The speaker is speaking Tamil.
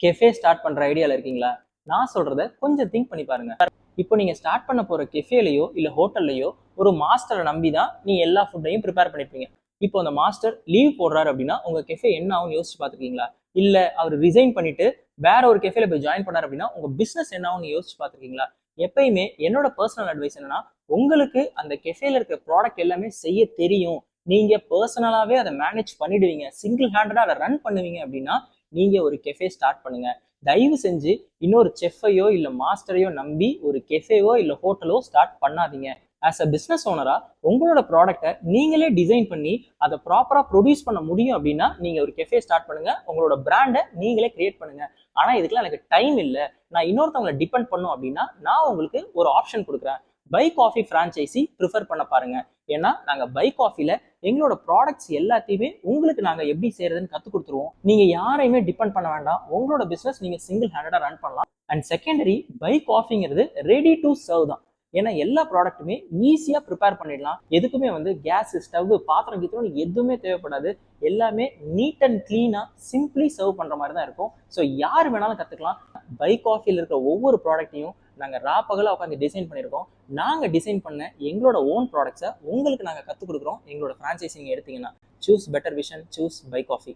கெஃபே ஸ்டார்ட் பண்ற ஐடியால இருக்கீங்களா? நான் சொல்றத கொஞ்சம் திங்க் பண்ணி பாருங்க. இப்போ நீங்க ஸ்டார்ட் பண்ண போற கெஃபேலயோ இல்ல ஹோட்டல்லயோ ஒரு மாஸ்டரை நம்பி தான் நீ எல்லா ஃபுட்டையும் ப்ரிப்பேர் பண்ணிருப்பீங்க. இப்போ அந்த மாஸ்டர் லீவ் போடுறாரு அப்படின்னா உங்க கெஃபே என்ன ஆகும்னு யோசிச்சு பார்த்திருக்கீங்களா? இல்ல அவர் ரிசைன் பண்ணிட்டு வேற ஒரு கெஃபேல போய் ஜாயின் பண்ணாரு அப்படின்னா உங்க பிசினஸ் என்ன ஆகும்னு யோசிச்சு பார்த்திருக்கீங்களா? எப்பயுமே என்னோட பர்சனல் அட்வைஸ் என்னன்னா, உங்களுக்கு அந்த கெஃபேல இருக்க ப்ராடக்ட் எல்லாமே செய்ய தெரியும், நீங்க பர்சனலாவே அதை மேனேஜ் பண்ணிடுவீங்க, சிங்கிள் ஹேண்டடா அதை ரன் பண்ணுவீங்க அப்படின்னா நீங்க ஒரு கெஃபே ஸ்டார்ட் பண்ணுங்க. தயவு செஞ்சு இன்னொரு செஃப்பையோ இல்ல மாஸ்டரையோ நம்பி ஒரு கெஃபேவோ இல்ல ஹோட்டலோ ஸ்டார்ட் பண்ணாதீங்க. ஆஸ் அ பிசினஸ் ஓனரா உங்களோட ப்ராடக்ட்டை நீங்களே டிசைன் பண்ணி அதை ப்ராப்பரா ப்ரொடியூஸ் பண்ண முடியும் அப்படின்னா நீங்க ஒரு கெஃபே ஸ்டார்ட் பண்ணுங்க. உங்களோட பிராண்டை நீங்களே கிரியேட் பண்ணுங்க. ஆனா இதுக்கெல்லாம் எனக்கு டைம் இல்லை, நான் இன்னொருத்தவங்களை டிபெண்ட் பண்ணும் அப்படின்னா நான் உங்களுக்கு ஒரு ஆப்ஷன் கொடுக்குறேன். பை காஃபி ஃப்ரான்ச்சைசி ப்ரிஃபர் பண்ண பாருங்க. ஏன்னா நாங்க பை காஃபில எங்களோட ப்ராடக்ட்ஸ் எல்லாத்தையுமே உங்களுக்கு நாங்க எப்படி செய்யறதுன்னு கத்து கொடுத்துருவோம். நீங்க யாரையுமே டிபெண்ட் பண்ண வேண்டாம். உங்களோட பிசினஸ் நீங்க சிங்கிள் ஹேண்டடா ரன் பண்ணலாம். அண்ட் செகண்டரி, பை காஃபிங்கிறது ரெடி டு சர்வ் தான். ஏன்னா எல்லா ப்ராடக்ட்டுமே ஈஸியா ப்ரிப்பேர் பண்ணிடலாம். எதுக்குமே கேஸ், ஸ்டவ், பாத்திரம் கீத்திரம் எதுவுமே தேவைப்படாது. எல்லாமே நீட் அண்ட் கிளீனா சிம்பிளி சர்வ் பண்ற மாதிரி தான் இருக்கும். ஸோ யார் வேணாலும் கத்துக்கலாம். பை காஃபியில் இருக்கிற ஒவ்வொரு ப்ராடக்ட்டையும் நாங்க ராப்பகலா உட்காந்து டிசைன் பண்ணியிருக்கோம். நாங்க டிசைன் பண்ண எங்களோட ஓன் ப்ராடக்ட்ஸை உங்களுக்கு நாங்க கத்துக் கொடுக்குறோம். எங்களோட ஃப்ரான்ச்சைசி நீங்க எடுத்தீங்கன்னா choose better vision, choose by coffee.